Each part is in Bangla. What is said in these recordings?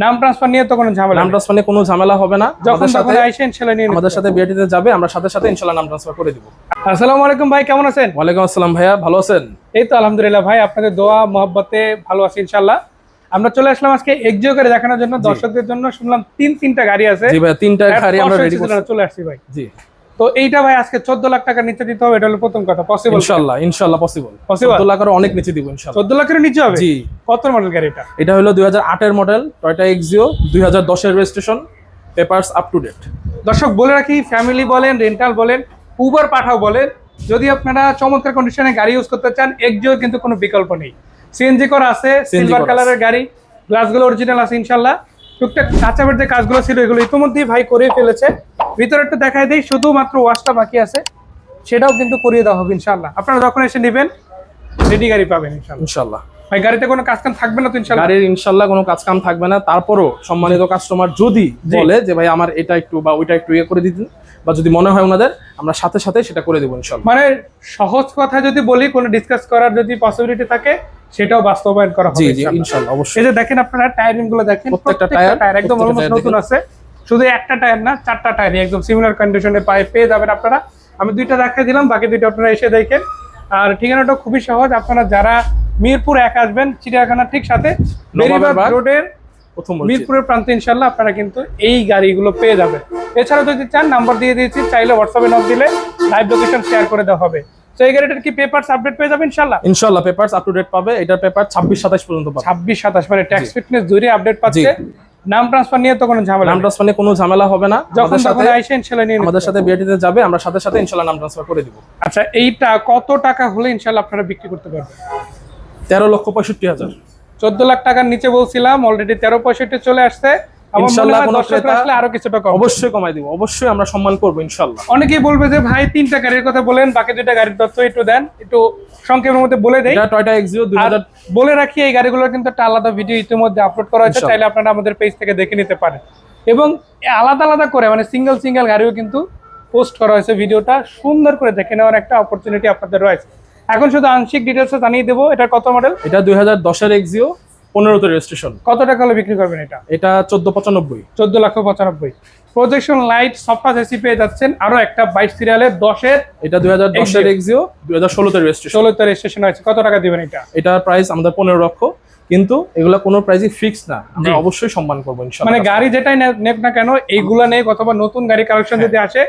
নাম ট্রান্সফার নিয়ে তো কোনো ঝামেলা নাম ট্রান্সফার নিয়ে কোনো ঝামেলা হবে না। যখন তখন আইসা ইনশাআল্লাহ নিয়ে আমাদের সাথে বিআরটিতে যাবে, আমরা সাথে সাথে ইনশাআল্লাহ নাম ট্রান্সফার করে দিব। আসসালামু আলাইকুম ভাই, কেমন আছেন? ওয়ালাইকুম আসসালাম ভাইয়া, ভালো আছেন? এই তো আলহামদুলিল্লাহ ভাই, আপনাদের দোয়া মহব্বতে ভালো আছি ইনশাআল্লাহ। আমরা চলে আসলাম আজকে এক্সিও করে দেখানোর জন্য দর্শকদের জন্য। শুনলাম তিনটা গাড়ি আছে। জি ভাই, তিনটা গাড়ি আমরা রেডি করছি, চলে আসছি ভাই। জি। তো এইটা ভাই আজকে 14 লাখ টাকার নিচে দিতে হবে, এটা হলো প্রথম কথা। পসিবল? ইনশাআল্লাহ পসিবল। 14 লাখের অনেক নিচে দিব ইনশাআল্লাহ। 14 লাখের নিচে হবে? জি। কত মডেল গাড়ি এটা? এটা হলো 2008 এর মডেল টয়োটা এক্সিও, 2010 এর registration, papers up to date. দর্শক বলে রাখি, ফ্যামিলি বলেন, রেন্টাল বলেন, উবার পাঠাও বলেন, যদি আপনারা চমৎকার কন্ডিশনে গাড়ি ইউজ করতে চান, এক্সিও কিন্তু কোনো বিকল্প নেই। সিএনজি করা আছে, সিলভার কালারের গাড়ি, গ্লাসগুলো অরিজিনাল আছে ইনশাআল্লাহ। টুকটাক কাঁচাবের যে কাজগুলো ছিল এগুলো ইতিমধ্যেই ভাই করে ফেলেছে। ভিতরে একটু দেখাই দেই, শুধুমাত্র ওয়াশটা বাকি আছে, সেটাও কিন্তু করিয়ে দেওয়া হবে ইনশাআল্লাহ। আপনারা যখন এসে নেবেন রেডি গাড়ি পাবেন ইনশাআল্লাহ। ভাই গাড়িতে কোনো কাজ কাম থাকবে না তো ইনশাআল্লাহ? গাড়ির ইনশাআল্লাহ কোনো কাজ কাম থাকবে না। তারপরও সম্মানিত কাস্টমার যদি বলে যে ভাই আমার এটা একটু বা ওইটা একটু ইয়ে করে দিতেন, বা যদি মনে হয় ওনাদের, আমরা সাথে সাথে সেটা করে দেবো ইনশাআল্লাহ। মানে সহজ কথা যদি বলি, কোনো ডিসকাস করার যদি পসিবিলিটি থাকে সেটাও বাস্তবায়ন করা হবে ইনশাআল্লাহ অবশ্যই। এই যে দেখেন আপনারা টায়ারিং গুলো দেখেন, প্রত্যেকটা টায়ার একদম অলমোস্ট নতুন আছে। শুধু একটা টায়ার না, 4টা টায়ারই একদম সিমিলার কন্ডিশনে পেয়ে যাবেন আপনারা। আমি 2টা দেখাই দিলাম, বাকি 2টা আপনারা এসে দেখেন। আর ঠিকানাটা খুবই সহজ, আপনারা যারা মিরপুর 1 আসবেন, চিড়িয়াখানা ঠিক সাথে বেরিবাগ রোডের মিরপুরের প্রান্তে ইনশাআল্লাহ আপনারা কিন্তু এই গাড়িগুলো পেয়ে যাবেন। এছাড়াও যদি চান, নাম্বার দিয়ে দিয়েছি, চাইলে হোয়াটসঅ্যাপে নক দিলে লাইভ লোকেশন শেয়ার করে দেওয়া হবে। তো এই গাড়িটার কি পেপারস আপডেট পেয়ে যাবেন ইনশাআল্লাহ পেপারস আপ টু ডেট পাবে। এটার পেপার 26-27 পর্যন্ত পাবে। 26-27 মানে ট্যাক্স ফিটনেস জুড়ে আপডেট পাচ্ছে। নাম ট্রান্সফার নিয়ে তো কোনো ঝামেলা নাম ট্রান্সফার নিয়ে কোনো ঝামেলা হবে না। যখন তখন আইসা ইনশাআল্লাহ নিয়ে আমাদের সাথে বিআরটিতে যাবে, আমরা সাথে সাথে ইনশাআল্লাহ নাম ট্রান্সফার করে দিব। আচ্ছা, এইটা কত টাকা হলে ইনশাআল্লাহ আপনারা বিক্রি করতে পারবেন? 13,65,000। 14 লাখ টাকার নিচে বলছিলাম, অলরেডি 13.65 চলে আসছে। ইনশাআল্লাহ কোনো ক্রেতা আরো কিছুটা কম অবশ্যই কমাই দিব, অবশ্যই আমরা সম্মান করব ইনশাআল্লাহ। অনেকেই বলবে যে ভাই 3টা গাড়ির কথা বলেন, বাকি 2টা গাড়ির তথ্য একটু দেন, একটু সংক্ষেপের মধ্যে বলে দেই। এটা টয়োটা এক্সিও 2000। বলে রাখি, এই গাড়িগুলোর কিন্তু একটা আলাদা ভিডিও ইতিমধ্যে আপলোড করা হয়েছে, চাইলে আপনারা আমাদের পেজ থেকে দেখে নিতে পারেন। এবং আলাদা আলাদা করে মানে সিঙ্গেল গাড়িও কিন্তু পোস্ট করা হয়েছে, ভিডিওটা সুন্দর করে দেখে নেওয়ার একটা অপরচুনিটি আপনাদের রয়েছে। এখন শুধু আংশিক ডিটেলস জানিয়ে দেবো, এটার কত মডেল? এটা 2010 এর এক্সিও, 15তে রেজিস্ট্রেশন। কত টাকা হলে বিক্রি করবেন এটা? এটা 14,95। 14,95,000। প্রজেকশন লাইট, সফট এসি পেয়ে যাচ্ছেন। আরো একটা 22 সিরিয়ালের 10 এর, এটা 2010 এর এক্সিও, 2016তে রেজিস্ট্রেশন। 16তে রেজিস্ট্রেশন হয়েছে। কত টাকা দিবেন এটা? এটার প্রাইস আমাদের 15 লক্ষ, কিন্তু এগুলা কোনো প্রাইসই ফিক্স না, আমরা অবশ্যই সম্মান করব ইনশাআল্লাহ। মানে গাড়ি যেটাই নেক না কেন, এইগুলা নেক অথবা নতুন গাড়ি কালেকশন যদি আসে,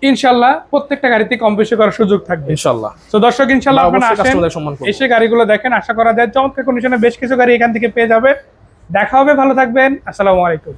ইনশাআল্লাহ প্রত্যেকটা গাড়িতে কম বেশি করার সুযোগ থাকবে ইনশাআল্লাহ। তো দর্শক ইনশাআল্লাহ আপনারা আসেন, এসে গাড়িগুলো দেখেন। আশা করা যায় চমৎকার কন্ডিশনে বেশ কিছু গাড়ি এখান থেকে পেয়ে যাবেন। দেখা হবে, ভালো থাকবেন, আসসালামু আলাইকুম।